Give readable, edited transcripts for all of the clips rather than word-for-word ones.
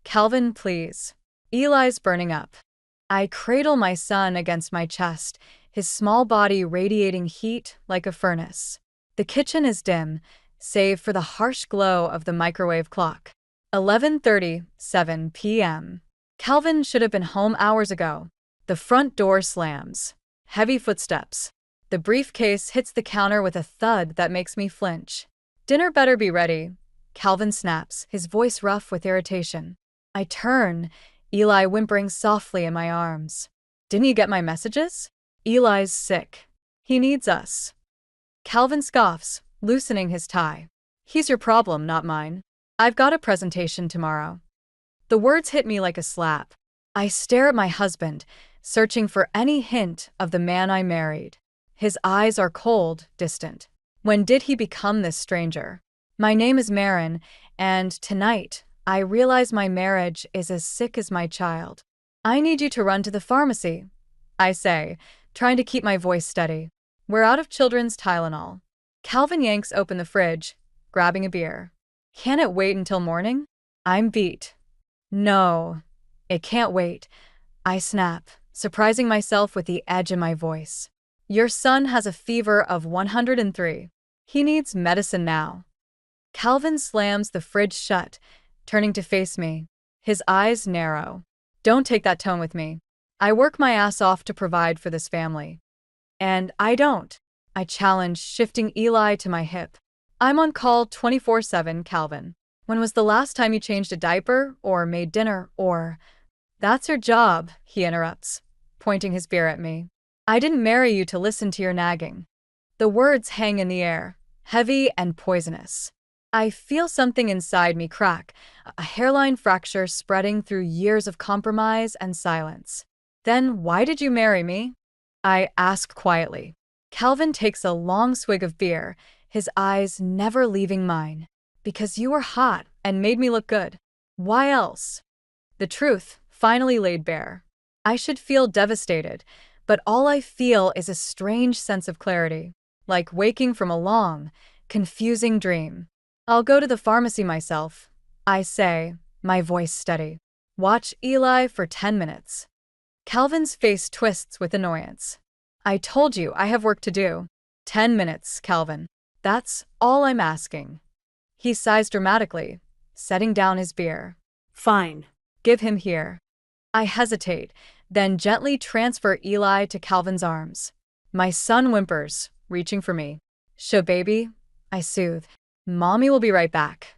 Calvin, please. Eli's burning up. I cradle my son against my chest, his small body radiating heat like a furnace. The kitchen is dim, save for the harsh glow of the microwave clock. 11:37 p.m. Calvin should have been home hours ago. The front door slams. Heavy footsteps. The briefcase hits the counter with a thud that makes me flinch. Dinner better be ready. Calvin snaps, his voice rough with irritation. I turn, Eli whimpering softly in my arms. Didn't you get my messages? Eli's sick. He needs us. Calvin scoffs, loosening his tie. He's your problem, not mine. I've got a presentation tomorrow. The words hit me like a slap. I stare at my husband, searching for any hint of the man I married. His eyes are cold, distant. When did he become this stranger? My name is Marin, and tonight, I realize my marriage is as sick as my child. I need you to run to the pharmacy, I say, trying to keep my voice steady. We're out of children's Tylenol. Calvin yanks open the fridge, grabbing a beer. Can it wait until morning? I'm beat. No, it can't wait. I snap, surprising myself with the edge in my voice. Your son has a fever of 103. He needs medicine now. Calvin slams the fridge shut, turning to face me. His eyes narrow. Don't take that tone with me. I work my ass off to provide for this family. And I don't. I challenge, shifting Eli to my hip. I'm on call 24/7, Calvin. When was the last time you changed a diaper, or made dinner, or… That's your job, he interrupts, pointing his beer at me. I didn't marry you to listen to your nagging. The words hang in the air, heavy and poisonous. I feel something inside me crack, a hairline fracture spreading through years of compromise and silence. Then why did you marry me? I ask quietly. Calvin takes a long swig of beer, his eyes never leaving mine. Because you were hot and made me look good. Why else? The truth, finally laid bare. I should feel devastated, but all I feel is a strange sense of clarity, like waking from a long, confusing dream. I'll go to the pharmacy myself, I say, my voice steady. Watch Eli for 10 minutes. Calvin's face twists with annoyance. I told you I have work to do. 10 minutes, Calvin. That's all I'm asking. He sighs dramatically, setting down his beer. Fine. Give him here. I hesitate, then gently transfer Eli to Calvin's arms. My son whimpers, reaching for me. Sho, baby, I soothe. Mommy will be right back.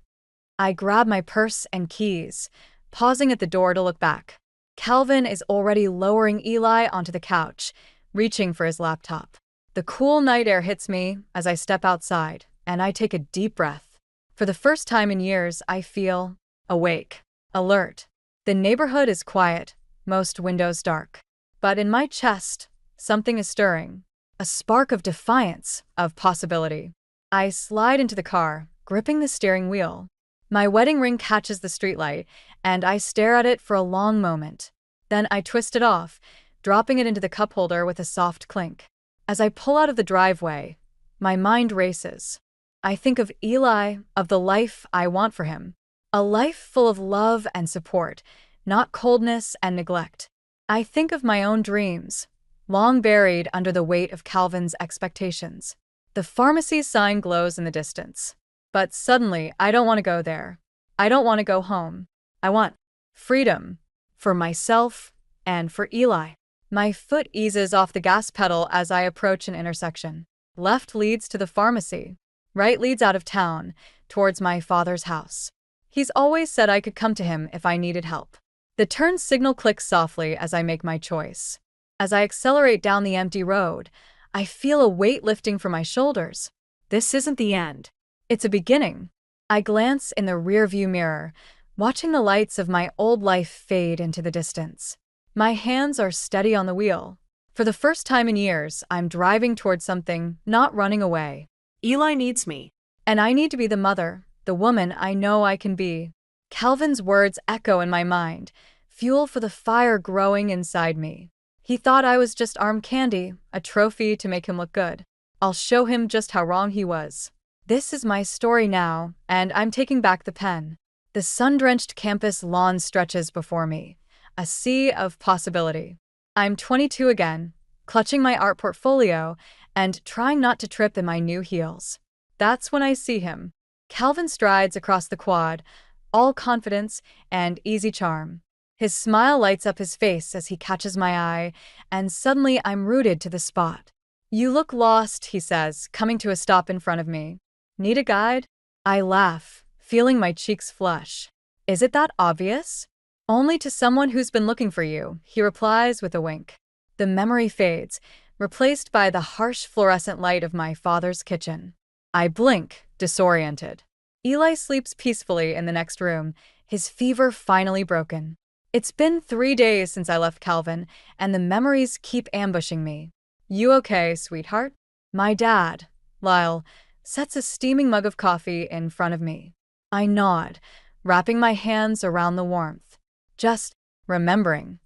I grab my purse and keys, pausing at the door to look back. Calvin is already lowering Eli onto the couch, reaching for his laptop. The cool night air hits me as I step outside, and I take a deep breath. For the first time in years, I feel awake, alert. The neighborhood is quiet, most windows dark. But in my chest, something is stirring. A spark of defiance, of possibility. I slide into the car, gripping the steering wheel. My wedding ring catches the streetlight, and I stare at it for a long moment. Then I twist it off, dropping it into the cup holder with a soft clink. As I pull out of the driveway, my mind races. I think of Eli, of the life I want for him. A life full of love and support, not coldness and neglect. I think of my own dreams, long buried under the weight of Calvin's expectations. The pharmacy sign glows in the distance. But suddenly, I don't want to go there. I don't want to go home. I want freedom. For myself and for Eli. My foot eases off the gas pedal as I approach an intersection. Left leads to the pharmacy. Right leads out of town, towards my father's house. He's always said I could come to him if I needed help. The turn signal clicks softly as I make my choice. As I accelerate down the empty road, I feel a weight lifting from my shoulders. This isn't the end. It's a beginning. I glance in the rearview mirror, watching the lights of my old life fade into the distance. My hands are steady on the wheel. For the first time in years, I'm driving towards something, not running away. Eli needs me. And I need to be the mother, the woman I know I can be. Calvin's words echo in my mind, fuel for the fire growing inside me. He thought I was just arm candy, a trophy to make him look good. I'll show him just how wrong he was. This is my story now, and I'm taking back the pen. The sun-drenched campus lawn stretches before me, a sea of possibility. I'm 22 again, clutching my art portfolio and trying not to trip in my new heels. That's when I see him. Calvin strides across the quad, all confidence and easy charm. His smile lights up his face as he catches my eye, and suddenly I'm rooted to the spot. "You look lost," he says, coming to a stop in front of me. "Need a guide?" I laugh, feeling my cheeks flush. "Is it that obvious?" "Only to someone who's been looking for you," he replies with a wink. The memory fades, replaced by the harsh fluorescent light of my father's kitchen. I blink, disoriented. Eli sleeps peacefully in the next room, his fever finally broken. It's been 3 days since I left Calvin, and the memories keep ambushing me. "You okay, sweetheart?" My dad, Lyle, sets a steaming mug of coffee in front of me. I nod, wrapping my hands around the warmth. Just remembering.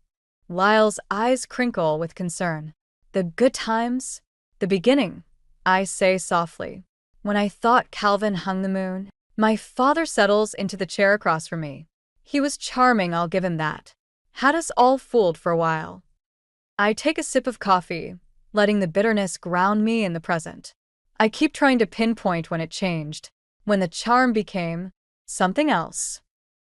Lyle's eyes crinkle with concern. "The good times?" "The beginning," I say softly. "When I thought Calvin hung the moon." My father settles into the chair across from me. He was charming, I'll give him that. Had us all fooled for a while. I take a sip of coffee, letting the bitterness ground me in the present. I keep trying to pinpoint when it changed, when the charm became something else.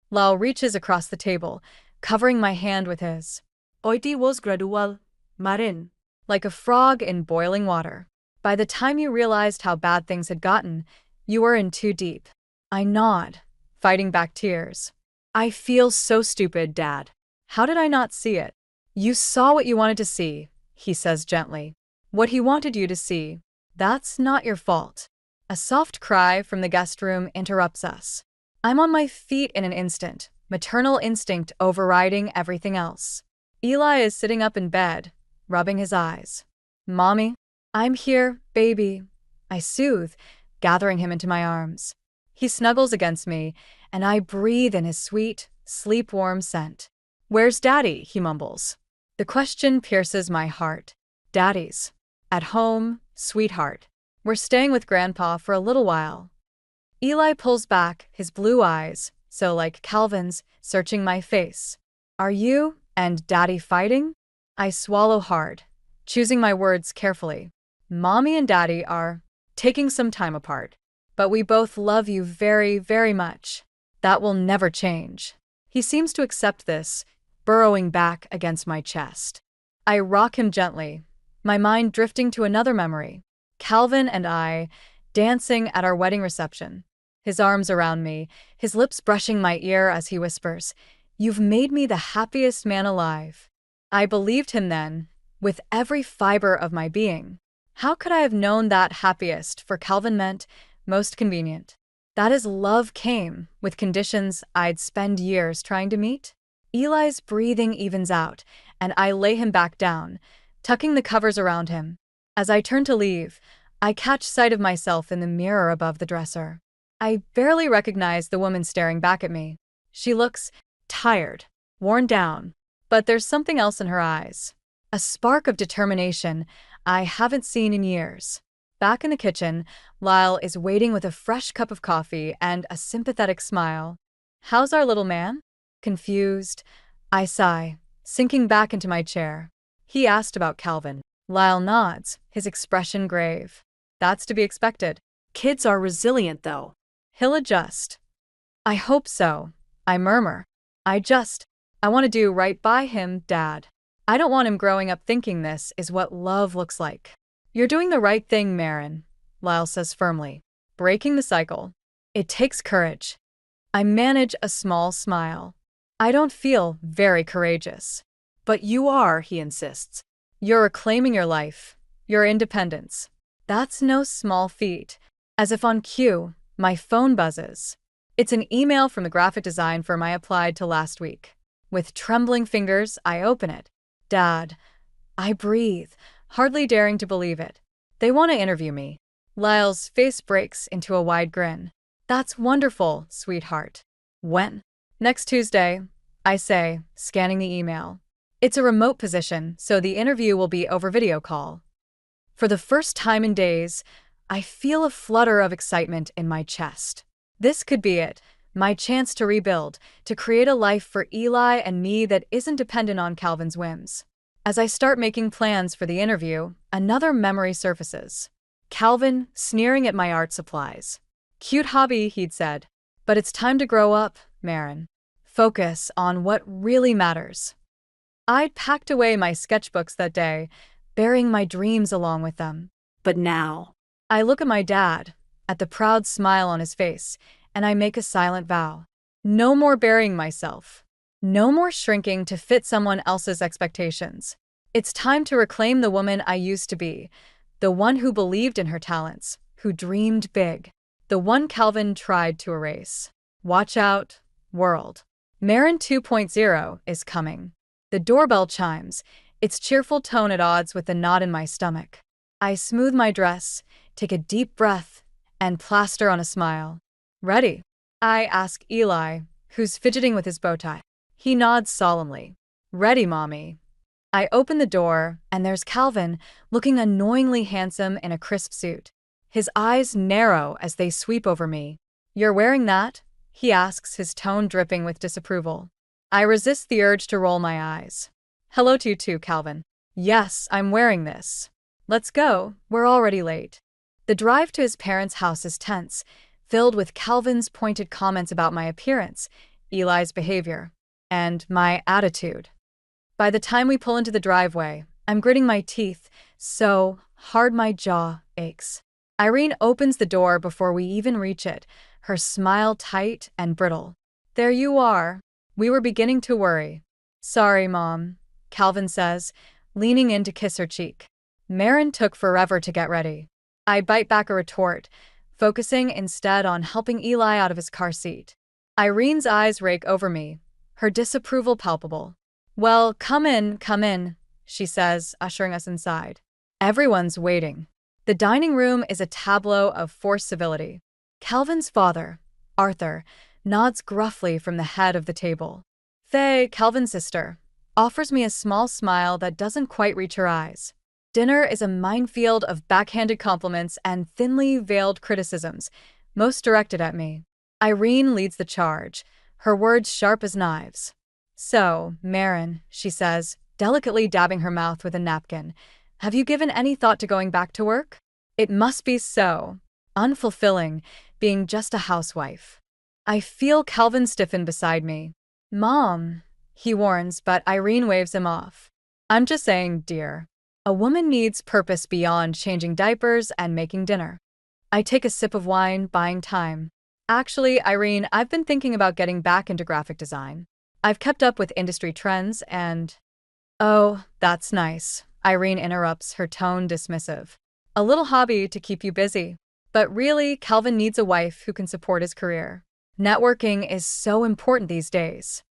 Lyle reaches across the table, covering my hand with his. It was gradual, Marin. Like a frog in boiling water. By the time you realized how bad things had gotten, you were in too deep. I nod, fighting back tears. "I feel so stupid, Dad. How did I not see it?" "You saw what you wanted to see," he says gently. "What he wanted you to see. That's not your fault." A soft cry from the guest room interrupts us. I'm on my feet in an instant, maternal instinct overriding everything else. Eli is sitting up in bed, rubbing his eyes. "Mommy?" "I'm here, baby," I soothe, gathering him into my arms. He snuggles against me, and I breathe in his sweet, sleep-warm scent. "Where's Daddy?" he mumbles. The question pierces my heart. "Daddy's at home, sweetheart. We're staying with Grandpa for a little while." Eli pulls back, his blue eyes, so like Calvin's, searching my face. "Are you and Daddy fighting?" I swallow hard, choosing my words carefully. "Mommy and Daddy are taking some time apart. But we both love you very, very much. That will never change." He seems to accept this, burrowing back against my chest. I rock him gently, my mind drifting to another memory. Calvin and I, dancing at our wedding reception. His arms around me, his lips brushing my ear as he whispers, "You've made me the happiest man alive." I believed him then, with every fiber of my being. How could I have known that happiest for Calvin meant most convenient? That is, love came with conditions I'd spend years trying to meet? Eli's breathing evens out, and I lay him back down, tucking the covers around him. As I turn to leave, I catch sight of myself in the mirror above the dresser. I barely recognize the woman staring back at me. She looks tired, worn down, but there's something else in her eyes. A spark of determination I haven't seen in years. Back in the kitchen, Lyle is waiting with a fresh cup of coffee and a sympathetic smile. "How's our little man?" Confused, I sigh, sinking back into my chair. He asked about Calvin. Lyle nods, his expression grave. "That's to be expected. Kids are resilient, though." He'll adjust." "I hope so," I murmur. I want to do right by him, Dad. I don't want him growing up thinking this is what love looks like." "You're doing the right thing, Marin," Lyle says firmly, breaking the cycle. "It takes courage." I manage a small smile. I don't feel very courageous. "But you are," he insists. "You're reclaiming your life, your independence. That's no small feat." As if on cue, my phone buzzes. It's an email from the graphic design firm I applied to last week. With trembling fingers, I open it. "Dad." I breathe, hardly daring to believe it. "They want to interview me." Lyle's face breaks into a wide grin. "That's wonderful, sweetheart." "When?" "Next Tuesday," I say, scanning the email. It's a remote position, so the interview will be over video call. For the first time in days, I feel a flutter of excitement in my chest. This could be it, My chance to rebuild, to create a life for Eli and me that isn't dependent on Calvin's whims. As I start making plans for the interview, another memory surfaces. Calvin, sneering at my art supplies. Cute hobby, he'd said. But it's time to grow up, Marin. Focus on what really matters. I'd packed away my sketchbooks that day, bearing my dreams along with them. But now, I look at my dad, at the proud smile on his face, and I make a silent vow. No more burying myself. No more shrinking to fit someone else's expectations. It's time to reclaim the woman I used to be, the one who believed in her talents, who dreamed big, the one Calvin tried to erase. Watch out, world. Marin 2.0 is coming. The doorbell chimes, its cheerful tone at odds with the knot in my stomach. I smooth my dress, take a deep breath, and plaster on a smile. Ready? I ask Eli, who's fidgeting with his bow tie. He nods solemnly. Ready, Mommy. I open the door, and there's Calvin, looking annoyingly handsome in a crisp suit. His eyes narrow as they sweep over me. You're wearing that? He asks, his tone dripping with disapproval. I resist the urge to roll my eyes. Hello to you too, Calvin. Yes, I'm wearing this. Let's go, we're already late. The drive to his parents' house is tense, filled with Calvin's pointed comments about my appearance, Eli's behavior, and my attitude. By the time we pull into the driveway, I'm gritting my teeth so hard my jaw aches. Irene opens the door before we even reach it, her smile tight and brittle. There you are. We were beginning to worry. Sorry, Mom, Calvin says, leaning in to kiss her cheek. Marin took forever to get ready. I bite back a retort, focusing instead on helping Eli out of his car seat. Irene's eyes rake over me, her disapproval palpable. Well, come in, she says, ushering us inside. Everyone's waiting. The dining room is a tableau of forced civility. Calvin's father, Arthur, nods gruffly from the head of the table. Faye, Calvin's sister, offers me a small smile that doesn't quite reach her eyes. Dinner is a minefield of backhanded compliments and thinly veiled criticisms, most directed at me. Irene leads the charge, her words sharp as knives. So, Marin, she says, delicately dabbing her mouth with a napkin, have you given any thought to going back to work? It must be so unfulfilling, being just a housewife. I feel Calvin stiffen beside me. Mom, he warns, but Irene waves him off. I'm just saying, dear. A woman needs purpose beyond changing diapers and making dinner. I take a sip of wine, buying time. Actually, Irene, I've been thinking about getting back into graphic design. I've kept up with industry trends and… Oh, that's nice, Irene interrupts, her tone dismissive. A little hobby to keep you busy. But really, Calvin needs a wife who can support his career. Networking is so important these days.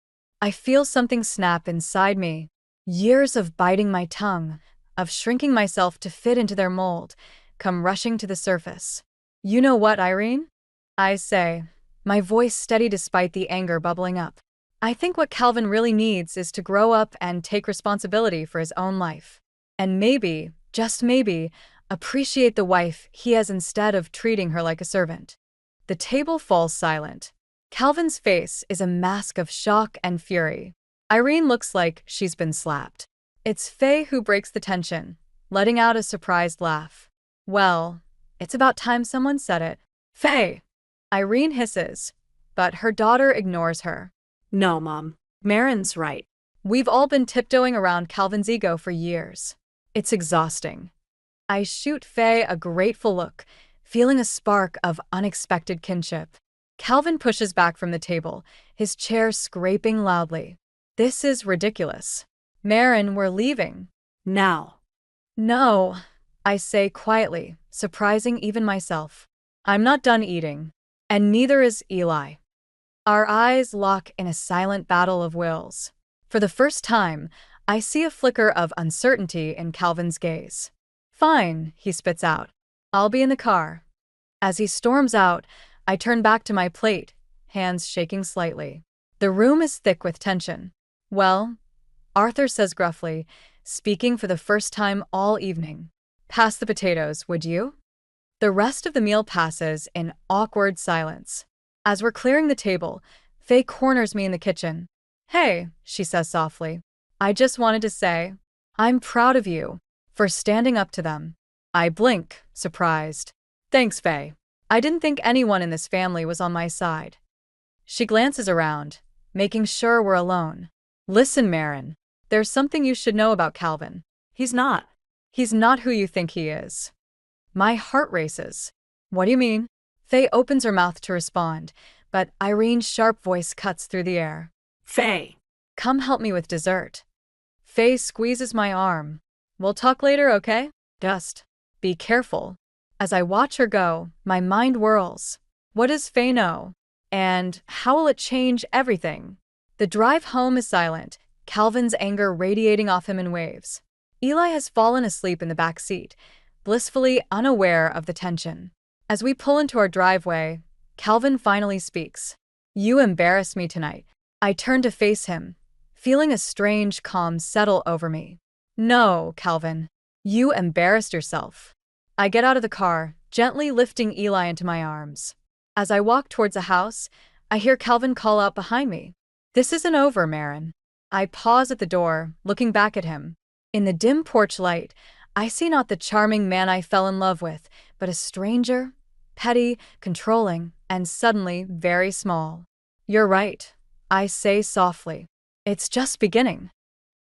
I feel something snap inside me. Years of biting my tongue, of shrinking myself to fit into their mold, come rushing to the surface. You know what, Irene? I say, my voice steady despite the anger bubbling up. I think what Calvin really needs is to grow up and take responsibility for his own life. And maybe, just maybe, appreciate the wife he has instead of treating her like a servant. The table falls silent. Calvin's face is a mask of shock and fury. Irene looks like she's been slapped. It's Faye who breaks the tension, letting out a surprised laugh. Well, it's about time someone said it. Faye! Irene hisses, but her daughter ignores her. No, Mom. Marin's right. We've all been tiptoeing around Calvin's ego for years. It's exhausting. I shoot Faye a grateful look, feeling a spark of unexpected kinship. Calvin pushes back from the table, his chair scraping loudly. This is ridiculous. Marin, we're leaving. Now. No, I say quietly, surprising even myself. I'm not done eating. And neither is Eli. Our eyes lock in a silent battle of wills. For the first time, I see a flicker of uncertainty in Calvin's gaze. Fine, he spits out. I'll be in the car. As he storms out, I turn back to my plate, hands shaking slightly. The room is thick with tension. Well, Arthur says gruffly, speaking for the first time all evening. Pass the potatoes, would you? The rest of the meal passes in awkward silence. As we're clearing the table, Faye corners me in the kitchen. "Hey," she says softly. "I just wanted to say, I'm proud of you for standing up to them." I blink, surprised. "Thanks, Faye. I didn't think anyone in this family was on my side." She glances around, making sure we're alone. "Listen, Marin, there's something you should know about Calvin. He's not. He's not who you think he is." My heart races. "What do you mean?" Faye opens her mouth to respond, but Irene's sharp voice cuts through the air. Faye. "Come help me with dessert." Faye squeezes my arm. "We'll talk later, okay? Just be careful." As I watch her go, my mind whirls. What does Faye know? And how will it change everything? The drive home is silent, Calvin's anger radiating off him in waves. Eli has fallen asleep in the back seat, blissfully unaware of the tension. As we pull into our driveway, Calvin finally speaks. "You embarrassed me tonight." I turn to face him, feeling a strange calm settle over me. "No, Calvin. You embarrassed yourself." I get out of the car, gently lifting Eli into my arms. As I walk towards the house, I hear Calvin call out behind me. "This isn't over, Marin." I pause at the door, looking back at him. In the dim porch light, I see not the charming man I fell in love with, but a stranger, petty, controlling, and suddenly very small. "You're right," I say softly. "It's just beginning."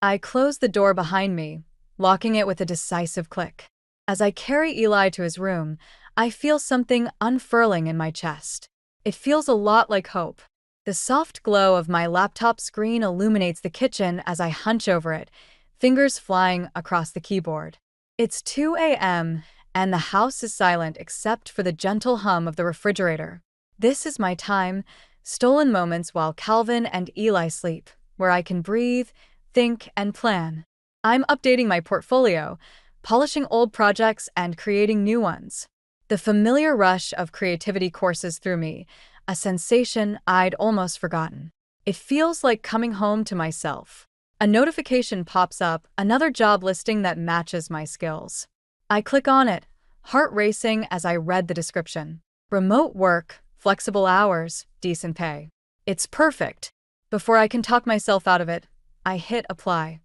I close the door behind me, locking it with a decisive click. As I carry Eli to his room, I feel something unfurling in my chest. It feels a lot like hope. The soft glow of my laptop screen illuminates the kitchen as I hunch over it, fingers flying across the keyboard. It's 2 a.m., and the house is silent except for the gentle hum of the refrigerator. This is my time, stolen moments while Calvin and Eli sleep, where I can breathe, think, and plan. I'm updating my portfolio, polishing old projects and creating new ones. The familiar rush of creativity courses through me, a sensation I'd almost forgotten. It feels like coming home to myself. A notification pops up, another job listing that matches my skills. I click on it, heart racing as I read the description. Remote work, flexible hours, decent pay. It's perfect. Before I can talk myself out of it, I hit apply.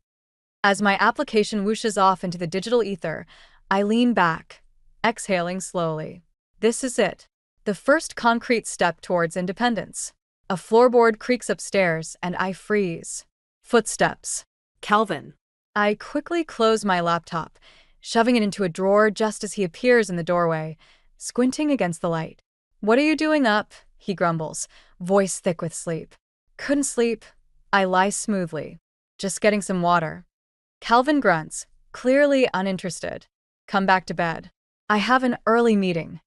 As my application whooshes off into the digital ether, I lean back, exhaling slowly. This is it. The first concrete step towards independence. A floorboard creaks upstairs, and I freeze. Footsteps. Calvin. I quickly close my laptop, shoving it into a drawer just as he appears in the doorway, squinting against the light. "What are you doing up?" he grumbles, voice thick with sleep. "Couldn't sleep." I lie smoothly. "Just getting some water." Calvin grunts, clearly uninterested. "Come back to bed. I have an early meeting."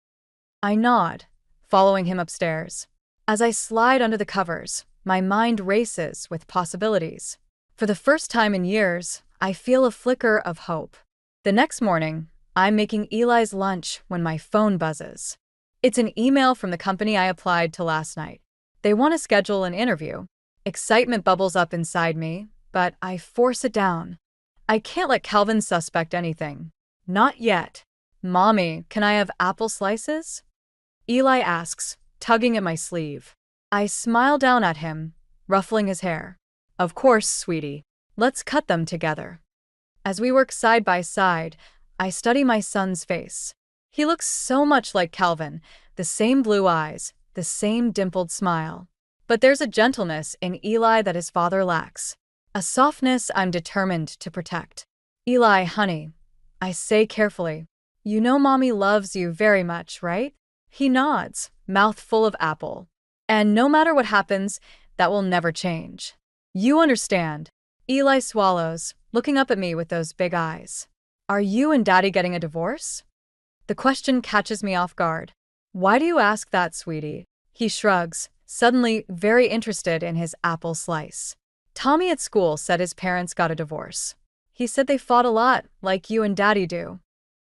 I nod, following him upstairs. As I slide under the covers, my mind races with possibilities. For the first time in years, I feel a flicker of hope. The next morning, I'm making Eli's lunch when my phone buzzes. It's an email from the company I applied to last night. They want to schedule an interview. Excitement bubbles up inside me, but I force it down. I can't let Calvin suspect anything. Not yet. "Mommy, can I have apple slices?" Eli asks, tugging at my sleeve. I smile down at him, ruffling his hair. "Of course, sweetie. Let's cut them together." As we work side by side, I study my son's face. He looks so much like Calvin, the same blue eyes, the same dimpled smile. But there's a gentleness in Eli that his father lacks. A softness I'm determined to protect. "Eli, honey," I say carefully. "You know Mommy loves you very much, right?" He nods, mouth full of apple. "And no matter what happens, that will never change. You understand." Eli swallows, looking up at me with those big eyes. "Are you and Daddy getting a divorce?" The question catches me off guard. "Why do you ask that, sweetie?" He shrugs, suddenly very interested in his apple slice. "Tommy at school said his parents got a divorce. He said they fought a lot, like you and Daddy do."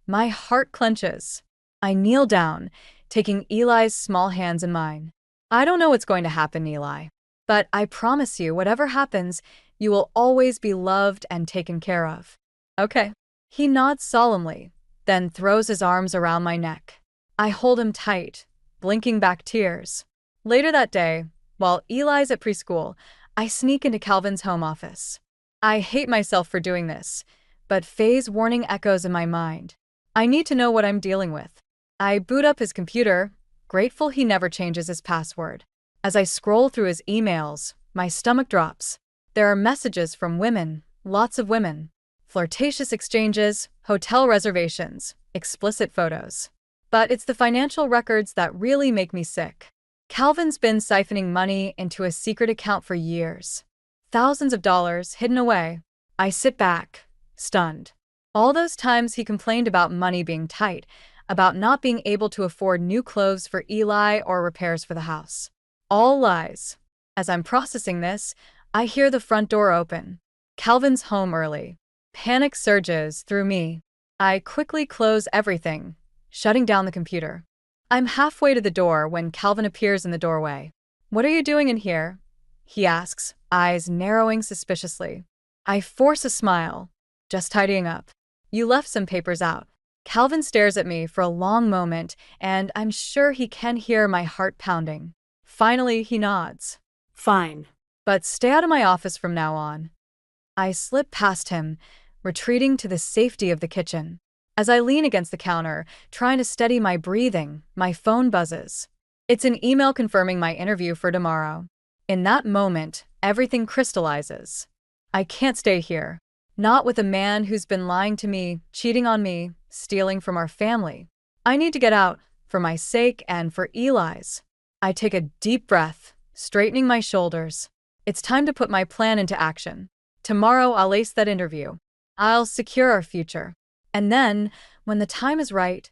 My heart clenches. I kneel down, taking Eli's small hands in mine. "I don't know what's going to happen, Eli. But I promise you, whatever happens, you will always be loved and taken care of." "Okay." He nods solemnly, then throws his arms around my neck. I hold him tight, blinking back tears. Later that day, while Eli's at preschool, I sneak into Calvin's home office. I hate myself for doing this, but Faye's warning echoes in my mind. I need to know what I'm dealing with. I boot up his computer, grateful he never changes his password. As I scroll through his emails, my stomach drops. There are messages from women, lots of women. Flirtatious exchanges, hotel reservations, explicit photos. But it's the financial records that really make me sick. Calvin's been siphoning money into a secret account for years. Thousands of dollars hidden away. I sit back, stunned. All those times he complained about money being tight, about not being able to afford new clothes for Eli or repairs for the house. All lies. As I'm processing this, I hear the front door open. Calvin's home early. Panic surges through me. I quickly close everything, shutting down the computer. I'm halfway to the door when Calvin appears in the doorway. "What are you doing in here?" he asks, eyes narrowing suspiciously. I force a smile. "Just tidying up." "You left some papers out." Calvin stares at me for a long moment, and I'm sure he can hear my heart pounding. Finally, he nods. Fine. "But stay out of my office from now on." I slip past him, retreating to the safety of the kitchen. As I lean against the counter, trying to steady my breathing, my phone buzzes. It's an email confirming my interview for tomorrow. In that moment, everything crystallizes. I can't stay here. Not with a man who's been lying to me, cheating on me, stealing from our family. I need to get out, for my sake and for Eli's. I take a deep breath, straightening my shoulders. It's time to put my plan into action. Tomorrow I'll ace that interview. I'll secure our future. And then, when the time is right,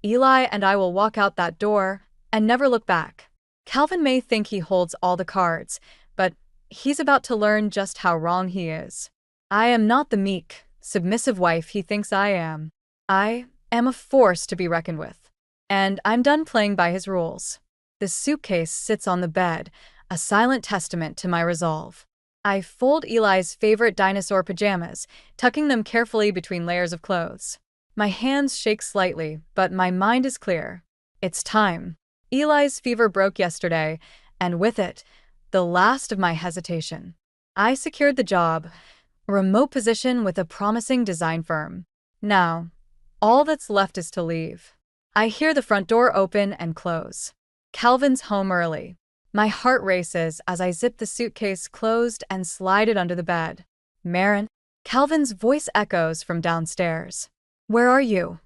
Eli and I will walk out that door and never look back. Calvin may think he holds all the cards, but he's about to learn just how wrong he is. I am not the meek, submissive wife he thinks I am. I am a force to be reckoned with. And I'm done playing by his rules. The suitcase sits on the bed, a silent testament to my resolve. I fold Eli's favorite dinosaur pajamas, tucking them carefully between layers of clothes. My hands shake slightly, but my mind is clear. It's time. Eli's fever broke yesterday, and with it, the last of my hesitation. I secured the job, a remote position with a promising design firm. Now, all that's left is to leave. I hear the front door open and close. Calvin's home early. My heart races as I zip the suitcase closed and slide it under the bed. "Marin?" Calvin's voice echoes from downstairs. "Where are you?"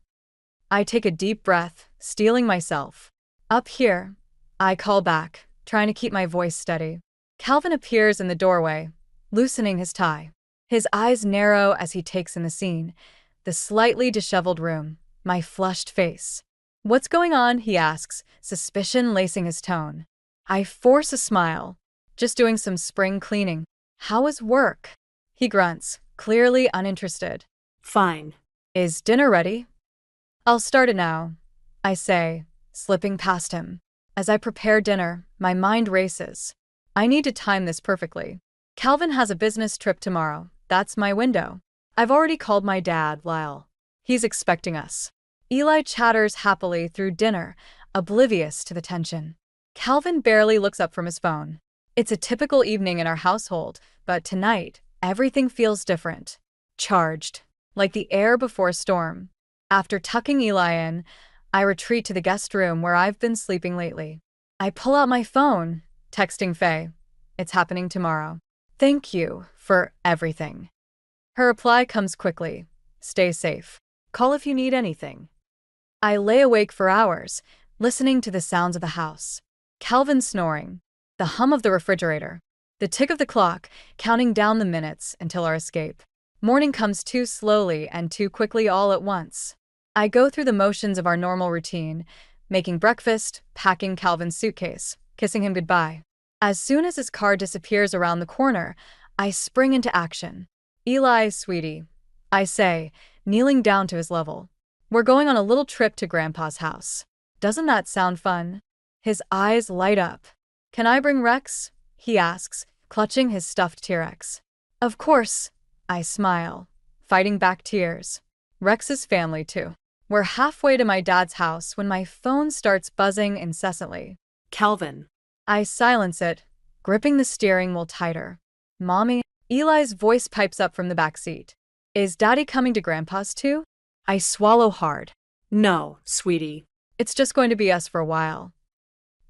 I take a deep breath, steeling myself. "Up here," I call back, trying to keep my voice steady. Calvin appears in the doorway, loosening his tie. His eyes narrow as he takes in the scene, the slightly disheveled room, my flushed face. "What's going on?" he asks, suspicion lacing his tone. I force a smile. "Just doing some spring cleaning." "How is work?" He grunts, clearly uninterested. Fine. "Is dinner ready?" "I'll start it now," I say, slipping past him. As I prepare dinner, my mind races. I need to time this perfectly. Calvin has a business trip tomorrow. That's my window. I've already called my dad, Lyle. He's expecting us. Eli chatters happily through dinner, oblivious to the tension. Calvin barely looks up from his phone. It's a typical evening in our household, but tonight, everything feels different. Charged, like the air before a storm. After tucking Eli in, I retreat to the guest room where I've been sleeping lately. I pull out my phone, texting Faye. "It's happening tomorrow. Thank you for everything." Her reply comes quickly. "Stay safe. Call if you need anything." I lay awake for hours, listening to the sounds of the house. Calvin snoring, the hum of the refrigerator, the tick of the clock, counting down the minutes until our escape. Morning comes too slowly and too quickly all at once. I go through the motions of our normal routine, making breakfast, packing Calvin's suitcase, kissing him goodbye. As soon as his car disappears around the corner, I spring into action. "Eli, sweetie," I say, kneeling down to his level. "We're going on a little trip to Grandpa's house. Doesn't that sound fun?" His eyes light up. "Can I bring Rex?" he asks, clutching his stuffed T-Rex. "Of course," I smile, fighting back tears. Rex's family, too. We're halfway to my dad's house when my phone starts buzzing incessantly. Calvin. I silence it, gripping the steering wheel tighter. Mommy, Eli's voice pipes up from the back seat. Is Daddy coming to Grandpa's too? I swallow hard. No, sweetie. It's just going to be us for a while.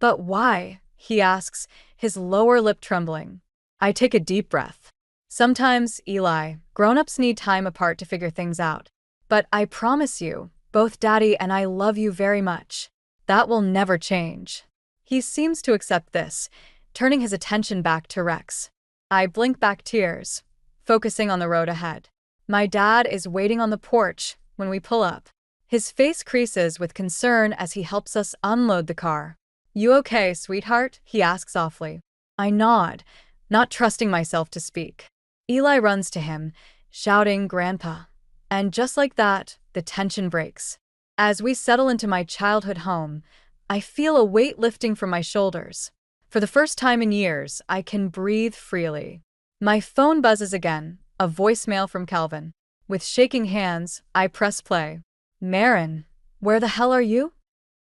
But why? He asks, his lower lip trembling. I take a deep breath. Sometimes, Eli, grown-ups need time apart to figure things out. But I promise you, both Daddy and I love you very much. That will never change. He seems to accept this, turning his attention back to Rex. I blink back tears, focusing on the road ahead. My dad is waiting on the porch when we pull up. His face creases with concern as he helps us unload the car. You okay, sweetheart? He asks softly. I nod, not trusting myself to speak. Eli runs to him, shouting, Grandpa. And just like that, the tension breaks. As we settle into my childhood home, I feel a weight lifting from my shoulders. For the first time in years, I can breathe freely. My phone buzzes again, a voicemail from Calvin. With shaking hands, I press play. Marin, where the hell are you?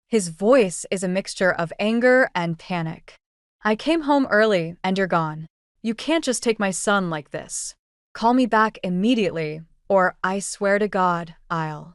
His voice is a mixture of anger and panic. I came home early and you're gone. You can't just take my son like this. Call me back immediately, or I swear to God, I'll.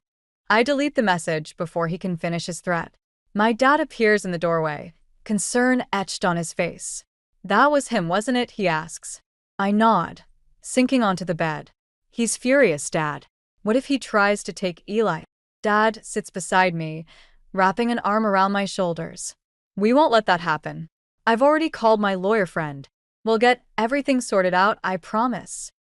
I delete the message before he can finish his threat. My dad appears in the doorway, concern etched on his face. That was him, wasn't it? He asks. I nod, sinking onto the bed. He's furious, Dad. What if he tries to take Eli? Dad sits beside me, wrapping an arm around my shoulders. We won't let that happen. I've already called my lawyer friend. We'll get everything sorted out, I promise.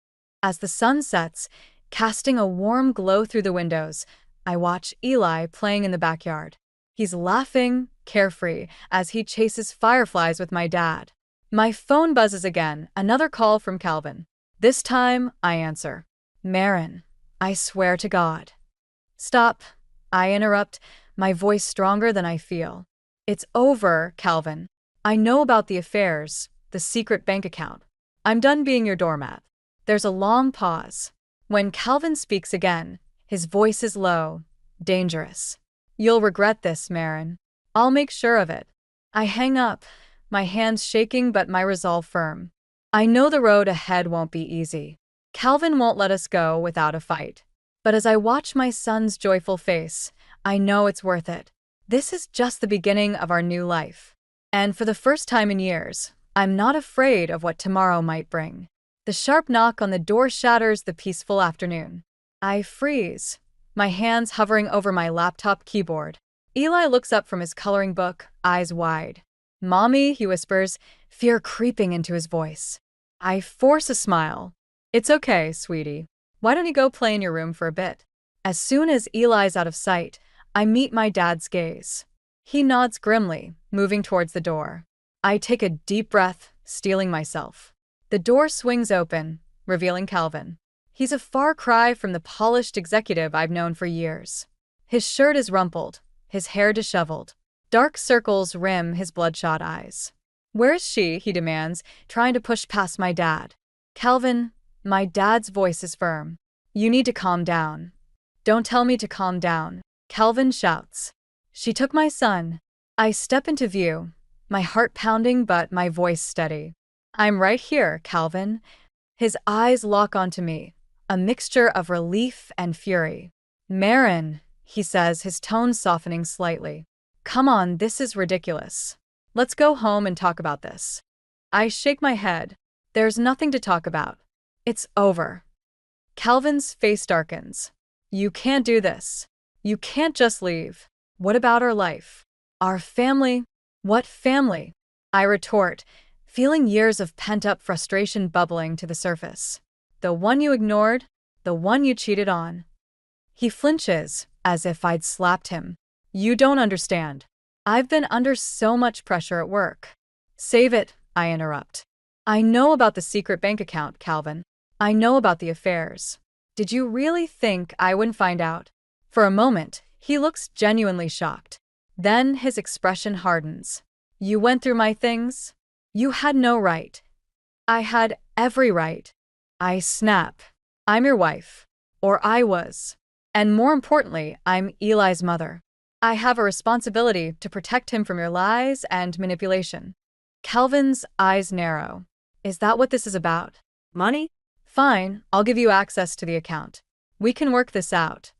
As the sun sets, casting a warm glow through the windows, I watch Eli playing in the backyard. He's laughing, carefree, as he chases fireflies with my dad. My phone buzzes again, another call from Calvin. This time, I answer. Marin, I swear to God. Stop, I interrupt, my voice stronger than I feel. It's over, Calvin. I know about the affairs, the secret bank account. I'm done being your doormat. There's a long pause. When Calvin speaks again, his voice is low, dangerous. You'll regret this, Marin. I'll make sure of it. I hang up, my hands shaking but my resolve firm. I know the road ahead won't be easy. Calvin won't let us go without a fight. But as I watch my son's joyful face, I know it's worth it. This is just the beginning of our new life. And for the first time in years, I'm not afraid of what tomorrow might bring. The sharp knock on the door shatters the peaceful afternoon. I freeze, my hands hovering over my laptop keyboard. Eli looks up from his coloring book, eyes wide. Mommy, he whispers, fear creeping into his voice. I force a smile. It's okay, sweetie. Why don't you go play in your room for a bit? As soon as Eli's out of sight, I meet my dad's gaze. He nods grimly, moving towards the door. I take a deep breath, steeling myself. The door swings open, revealing Calvin. He's a far cry from the polished executive I've known for years. His shirt is rumpled, his hair disheveled. Dark circles rim his bloodshot eyes. Where's she? He demands, trying to push past my dad. Calvin, my dad's voice is firm. You need to calm down. Don't tell me to calm down, Calvin shouts. She took my son. I step into view, my heart pounding but my voice steady. I'm right here, Calvin. His eyes lock onto me, a mixture of relief and fury. Marin, he says, his tone softening slightly. Come on, this is ridiculous. Let's go home and talk about this. I shake my head. There's nothing to talk about. It's over. Calvin's face darkens. You can't do this. You can't just leave. What about our life? Our family? What family? I retort, feeling years of pent-up frustration bubbling to the surface. The one you ignored, the one you cheated on. He flinches, as if I'd slapped him. You don't understand. I've been under so much pressure at work. Save it, I interrupt. I know about the secret bank account, Calvin. I know about the affairs. Did you really think I wouldn't find out? For a moment, he looks genuinely shocked. Then his expression hardens. You went through my things? You had no right. I had every right. I snap. I'm your wife. Or I was. And more importantly, I'm Eli's mother. I have a responsibility to protect him from your lies and manipulation. Calvin's eyes narrow. Is that what this is about? Money? Fine, I'll give you access to the account. We can work this out.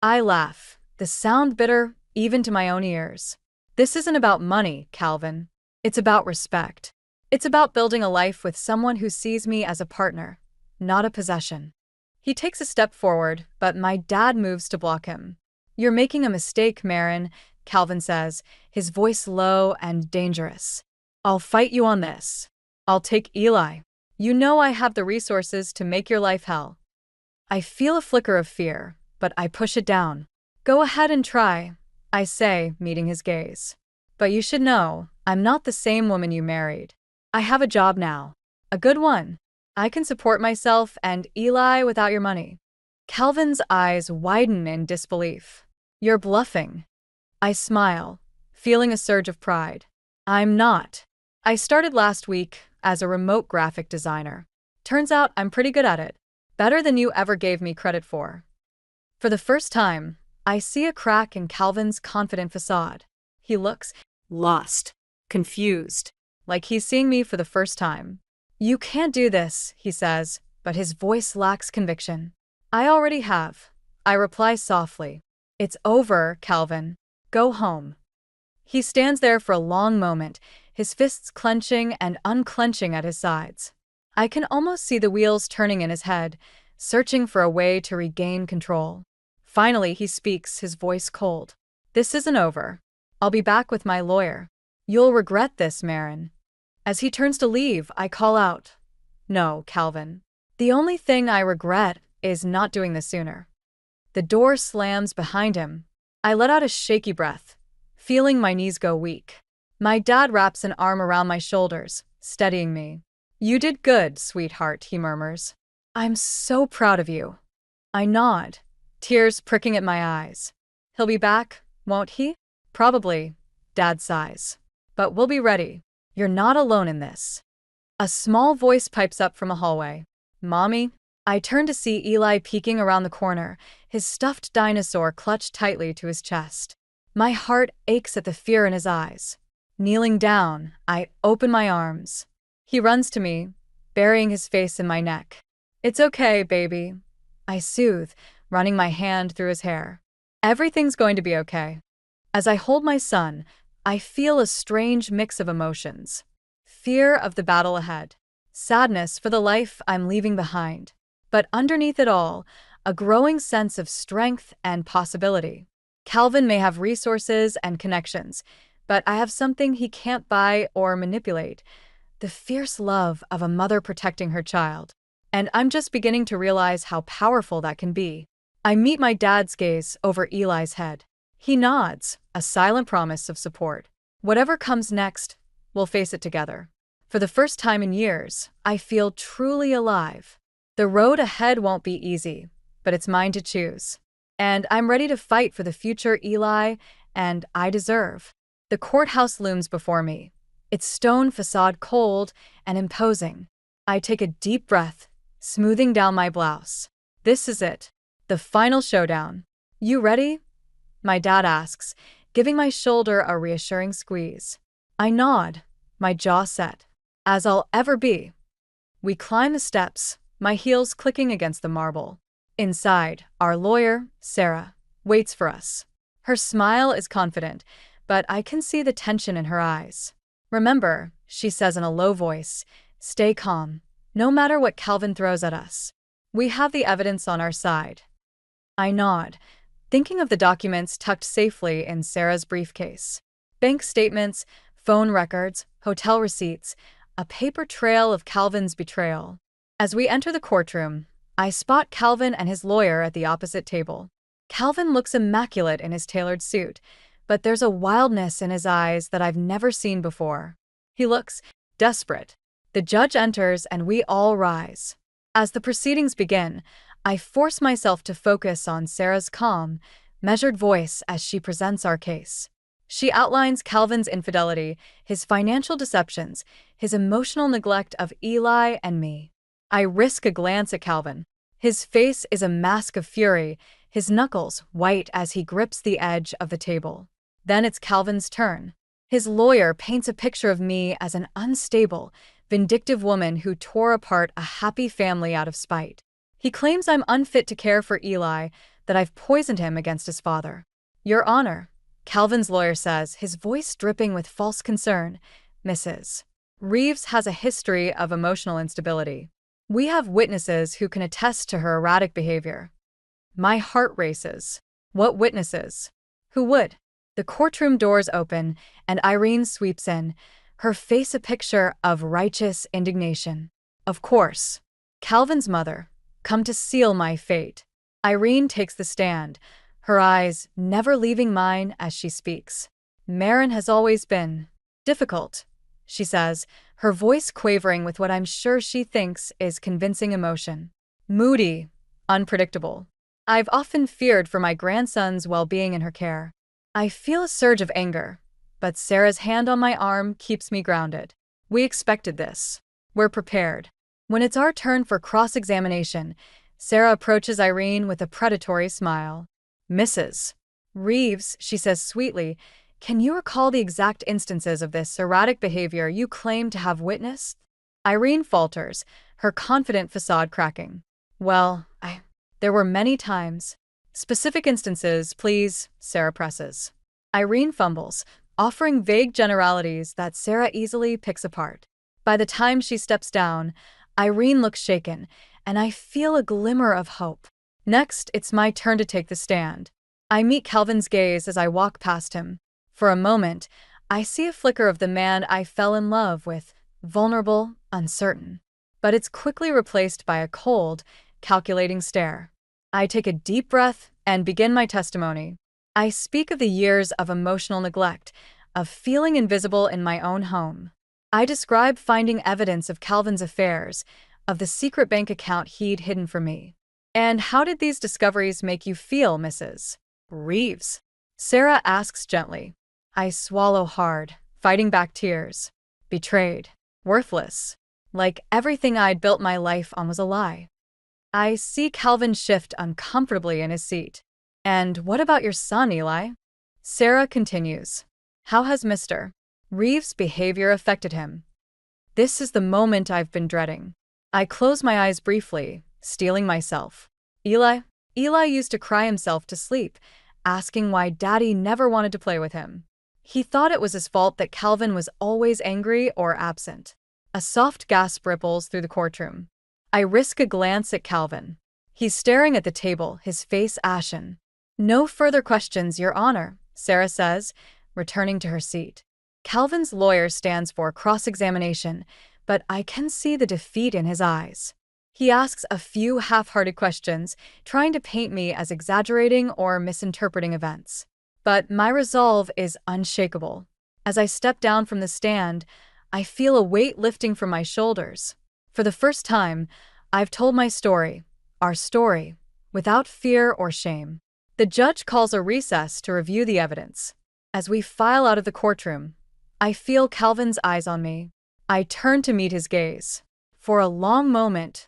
I laugh, the sound bitter, even to my own ears. This isn't about money, Calvin. It's about respect. It's about building a life with someone who sees me as a partner, not a possession. He takes a step forward, but my dad moves to block him. You're making a mistake, Marin, Calvin says, his voice low and dangerous. I'll fight you on this. I'll take Eli. You know I have the resources to make your life hell. I feel a flicker of fear, but I push it down. Go ahead and try, I say, meeting his gaze. But you should know, I'm not the same woman you married. I have a job now. A good one. I can support myself and Eli without your money. Calvin's eyes widen in disbelief. You're bluffing. I smile, feeling a surge of pride. I'm not. I started last week as a remote graphic designer. Turns out I'm pretty good at it. Better than you ever gave me credit for. For the first time, I see a crack in Calvin's confident facade. He looks Lost. Confused. like he's seeing me for the first time. You can't do this, he says, but his voice lacks conviction. I already have. I reply softly. It's over, Calvin. Go home. He stands there for a long moment, his fists clenching and unclenching at his sides. I can almost see the wheels turning in his head, searching for a way to regain control. Finally, he speaks, his voice cold. This isn't over. I'll be back with my lawyer. You'll regret this, Marin. As he turns to leave, I call out. No, Calvin. The only thing I regret is not doing this sooner. The door slams behind him. I let out a shaky breath, feeling my knees go weak. My dad wraps an arm around my shoulders, steadying me. You did good, sweetheart, he murmurs. I'm so proud of you. I nod, tears pricking at my eyes. He'll be back, won't he? Probably, Dad sighs. But we'll be ready. You're not alone in this. A small voice pipes up from a hallway. Mommy? I turn to see Eli peeking around the corner, his stuffed dinosaur clutched tightly to his chest. My heart aches at the fear in his eyes. Kneeling down, I open my arms. He runs to me, burying his face in my neck. It's okay, baby. I soothe, running my hand through his hair. Everything's going to be okay. As I hold my son, I feel a strange mix of emotions. Fear of the battle ahead. Sadness for the life I'm leaving behind. But underneath it all, a growing sense of strength and possibility. Calvin may have resources and connections, but I have something he can't buy or manipulate. The fierce love of a mother protecting her child. And I'm just beginning to realize how powerful that can be. I meet my dad's gaze over Eli's head. He nods, a silent promise of support. Whatever comes next, we'll face it together. For the first time in years, I feel truly alive. The road ahead won't be easy, but it's mine to choose. And I'm ready to fight for the future Eli and I deserve. The courthouse looms before me, its stone facade cold and imposing. I take a deep breath, smoothing down my blouse. This is it, the final showdown. You ready? My dad asks, giving my shoulder a reassuring squeeze. I nod, my jaw set. As I'll ever be. We climb the steps, my heels clicking against the marble. Inside, our lawyer, Sarah, waits for us. Her smile is confident, but I can see the tension in her eyes. Remember, she says in a low voice, stay calm, no matter what Calvin throws at us. We have the evidence on our side. I nod, thinking of the documents tucked safely in Sarah's briefcase. Bank statements, phone records, hotel receipts, a paper trail of Calvin's betrayal. As we enter the courtroom, I spot Calvin and his lawyer at the opposite table. Calvin looks immaculate in his tailored suit, but there's a wildness in his eyes that I've never seen before. He looks desperate. The judge enters and we all rise. As the proceedings begin, I force myself to focus on Sarah's calm, measured voice as she presents our case. She outlines Calvin's infidelity, his financial deceptions, his emotional neglect of Eli and me. I risk a glance at Calvin. His face is a mask of fury, his knuckles white as he grips the edge of the table. Then it's Calvin's turn. His lawyer paints a picture of me as an unstable, vindictive woman who tore apart a happy family out of spite. He claims I'm unfit to care for Eli, that I've poisoned him against his father. Your Honor, Calvin's lawyer says, his voice dripping with false concern, Mrs. Reeves has a history of emotional instability. We have witnesses who can attest to her erratic behavior. My heart races. What witnesses? Who would? The courtroom doors open, and Irene sweeps in, her face a picture of righteous indignation. Of course. Calvin's mother, come to seal my fate. Irene takes the stand, her eyes never leaving mine as she speaks. Marin has always been difficult, she says, her voice quavering with what I'm sure she thinks is convincing emotion. Moody, unpredictable. I've often feared for my grandson's well-being in her care. I feel a surge of anger, but Sarah's hand on my arm keeps me grounded. We expected this. We're prepared. When it's our turn for cross-examination, Sarah approaches Irene with a predatory smile. Mrs. Reeves, she says sweetly, can you recall the exact instances of this erratic behavior you claim to have witnessed? Irene falters, her confident facade cracking. Well, there were many times. Specific instances, please, Sarah presses. Irene fumbles, offering vague generalities that Sarah easily picks apart. By the time she steps down, Irene looks shaken, and I feel a glimmer of hope. Next, it's my turn to take the stand. I meet Calvin's gaze as I walk past him. For a moment, I see a flicker of the man I fell in love with, vulnerable, uncertain. But it's quickly replaced by a cold, calculating stare. I take a deep breath and begin my testimony. I speak of the years of emotional neglect, of feeling invisible in my own home. I describe finding evidence of Calvin's affairs, of the secret bank account he'd hidden from me. And how did these discoveries make you feel, Mrs. Reeves? Sarah asks gently. I swallow hard, fighting back tears. Betrayed. Worthless. Like everything I'd built my life on was a lie. I see Calvin shift uncomfortably in his seat. And what about your son, Eli? Sarah continues. How has Mr. Reeves' behavior affected him? This is the moment I've been dreading. I close my eyes briefly, steeling myself. Eli used to cry himself to sleep, asking why Daddy never wanted to play with him. He thought it was his fault that Calvin was always angry or absent. A soft gasp ripples through the courtroom. I risk a glance at Calvin. He's staring at the table, his face ashen. No further questions, Your Honor, Sarah says, returning to her seat. Calvin's lawyer stands for cross-examination, but I can see the defeat in his eyes. He asks a few half-hearted questions, trying to paint me as exaggerating or misinterpreting events. But my resolve is unshakable. As I step down from the stand, I feel a weight lifting from my shoulders. For the first time, I've told my story, our story, without fear or shame. The judge calls a recess to review the evidence. As we file out of the courtroom, I feel Calvin's eyes on me. I turn to meet his gaze. For a long moment,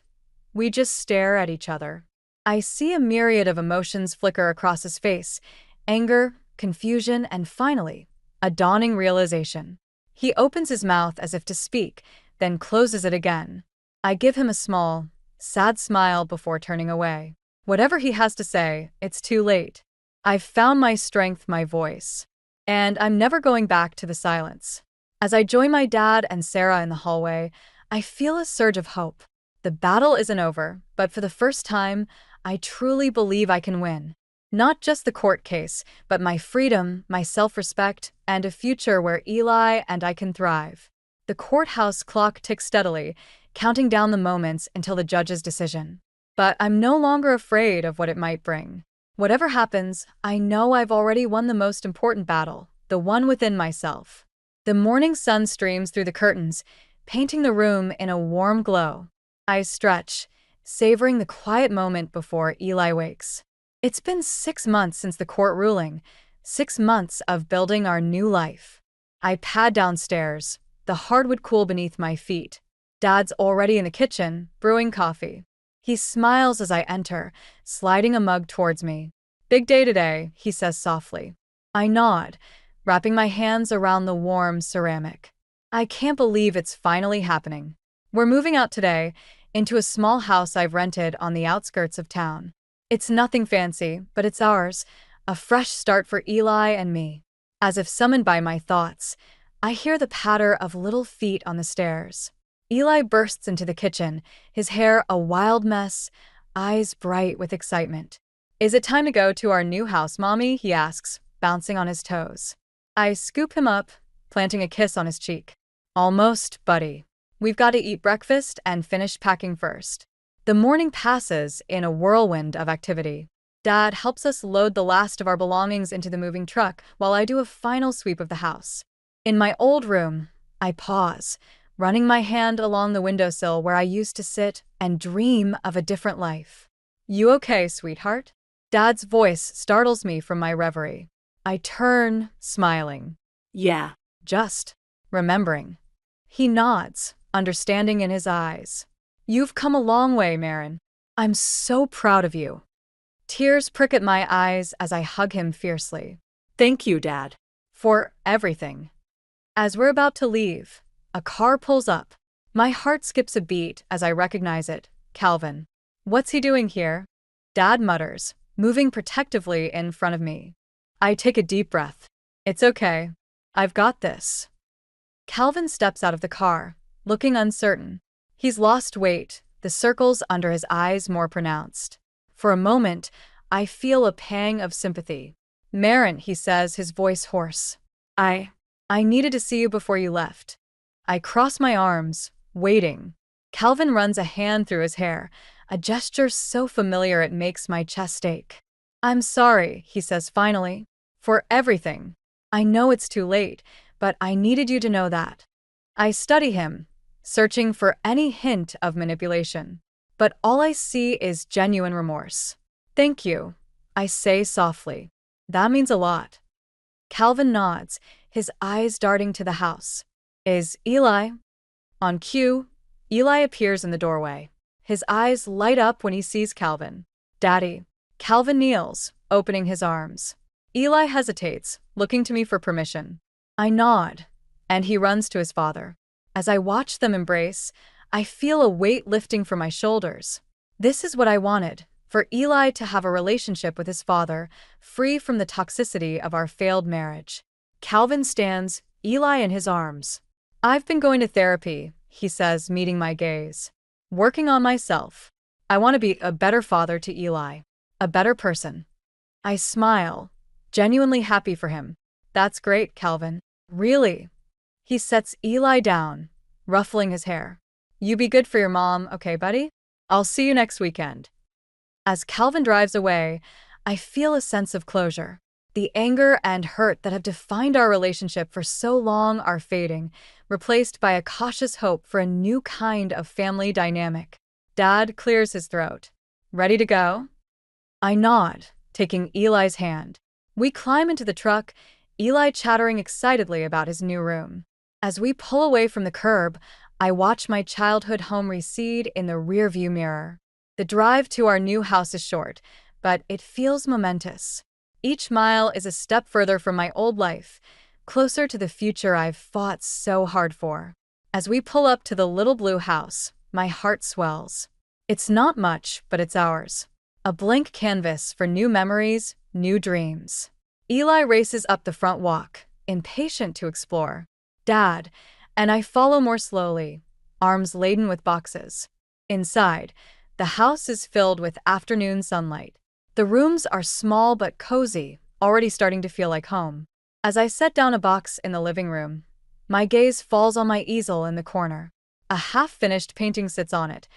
we just stare at each other. I see a myriad of emotions flicker across his face, anger, confusion, and finally, a dawning realization. He opens his mouth as if to speak, then closes it again. I give him a small, sad smile before turning away. Whatever he has to say, it's too late. I've found my strength, my voice. And I'm never going back to the silence. As I join my dad and Sarah in the hallway, I feel a surge of hope. The battle isn't over, but for the first time, I truly believe I can win. Not just the court case, but my freedom, my self-respect, and a future where Eli and I can thrive. The courthouse clock ticks steadily, counting down the moments until the judge's decision. But I'm no longer afraid of what it might bring. Whatever happens, I know I've already won the most important battle, the one within myself. The morning sun streams through the curtains, painting the room in a warm glow. I stretch, savoring the quiet moment before Eli wakes. It's been 6 months since the court ruling, 6 months of building our new life. I pad downstairs, the hardwood cool beneath my feet. Dad's already in the kitchen, brewing coffee. He smiles as I enter, sliding a mug towards me. Big day today, he says softly. I nod, wrapping my hands around the warm ceramic. I can't believe it's finally happening. We're moving out today, into a small house I've rented on the outskirts of town. It's nothing fancy, but it's ours, a fresh start for Eli and me. As if summoned by my thoughts, I hear the patter of little feet on the stairs. Eli bursts into the kitchen, his hair a wild mess, eyes bright with excitement. "Is it time to go to our new house, Mommy?" he asks, bouncing on his toes. I scoop him up, planting a kiss on his cheek. "Almost, buddy. We've got to eat breakfast and finish packing first." The morning passes in a whirlwind of activity. Dad helps us load the last of our belongings into the moving truck while I do a final sweep of the house. In my old room, I pause, running my hand along the windowsill where I used to sit and dream of a different life. "You okay, sweetheart?" Dad's voice startles me from my reverie. I turn, smiling. Yeah. Just remembering. He nods, understanding in his eyes. "You've come a long way, Marin. I'm so proud of you." Tears prick at my eyes as I hug him fiercely. Thank you, Dad. For everything. As we're about to leave, a car pulls up. My heart skips a beat as I recognize it. Calvin. "What's he doing here?" Dad mutters, moving protectively in front of me. I take a deep breath. "It's okay. I've got this." Calvin steps out of the car, looking uncertain. He's lost weight, the circles under his eyes more pronounced. For a moment, I feel a pang of sympathy. "Marin," he says, his voice hoarse. I needed to see you before you left." I cross my arms, waiting. Calvin runs a hand through his hair, a gesture so familiar it makes my chest ache. "I'm sorry," he says finally, "for everything. I know it's too late, but I needed you to know that." I study him, searching for any hint of manipulation. But all I see is genuine remorse. "Thank you," I say softly. "That means a lot." Calvin nods, his eyes darting to the house. "Is Eli?" On cue, Eli appears in the doorway. His eyes light up when he sees Calvin. "Daddy." Calvin kneels, opening his arms. Eli hesitates, looking to me for permission. I nod, and he runs to his father. As I watch them embrace, I feel a weight lifting from my shoulders. This is what I wanted, for Eli to have a relationship with his father, free from the toxicity of our failed marriage. Calvin stands, Eli in his arms. "I've been going to therapy," he says, meeting my gaze. "Working on myself. I want to be a better father to Eli. A better person." I smile, genuinely happy for him. "That's great, Calvin." "Really?" He sets Eli down, ruffling his hair. "You be good for your mom, okay, buddy? I'll see you next weekend." As Calvin drives away, I feel a sense of closure. The anger and hurt that have defined our relationship for so long are fading, replaced by a cautious hope for a new kind of family dynamic. Dad clears his throat. "Ready to go?" I nod, taking Eli's hand. We climb into the truck, Eli chattering excitedly about his new room. As we pull away from the curb, I watch my childhood home recede in the rearview mirror. The drive to our new house is short, but it feels momentous. Each mile is a step further from my old life, closer to the future I've fought so hard for. As we pull up to the little blue house, my heart swells. It's not much, but it's ours. A blank canvas for new memories, new dreams. Eli races up the front walk, impatient to explore. "Dad," and I follow more slowly, arms laden with boxes. Inside, the house is filled with afternoon sunlight. The rooms are small but cozy, already starting to feel like home. As I set down a box in the living room, my gaze falls on my easel in the corner. A half-finished painting sits on it,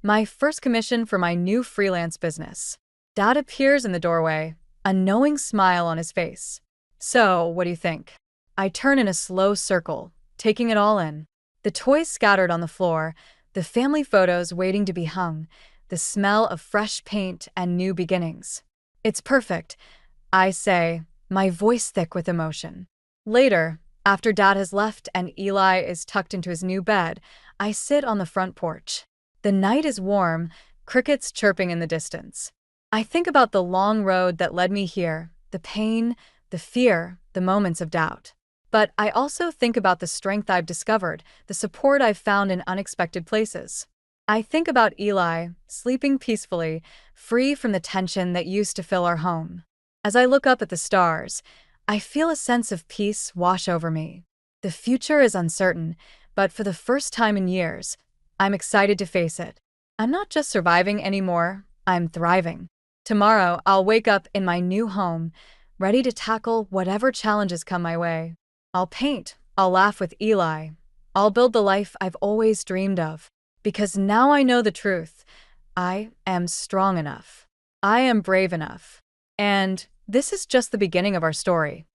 my first commission for my new freelance business. Dad appears in the doorway, a knowing smile on his face. "So, what do you think?" I turn in a slow circle, taking it all in. The toys scattered on the floor, the family photos waiting to be hung, the smell of fresh paint and new beginnings. "It's perfect," I say, my voice thick with emotion. Later, after Dad has left and Eli is tucked into his new bed, I sit on the front porch. The night is warm, crickets chirping in the distance. I think about the long road that led me here, the pain, the fear, the moments of doubt. But I also think about the strength I've discovered, the support I've found in unexpected places. I think about Eli, sleeping peacefully, free from the tension that used to fill our home. As I look up at the stars, I feel a sense of peace wash over me. The future is uncertain, but for the first time in years, I'm excited to face it. I'm not just surviving anymore, I'm thriving. Tomorrow, I'll wake up in my new home, ready to tackle whatever challenges come my way. I'll paint, I'll laugh with Eli, I'll build the life I've always dreamed of. Because now I know the truth. I am strong enough. I am brave enough. And this is just the beginning of our story.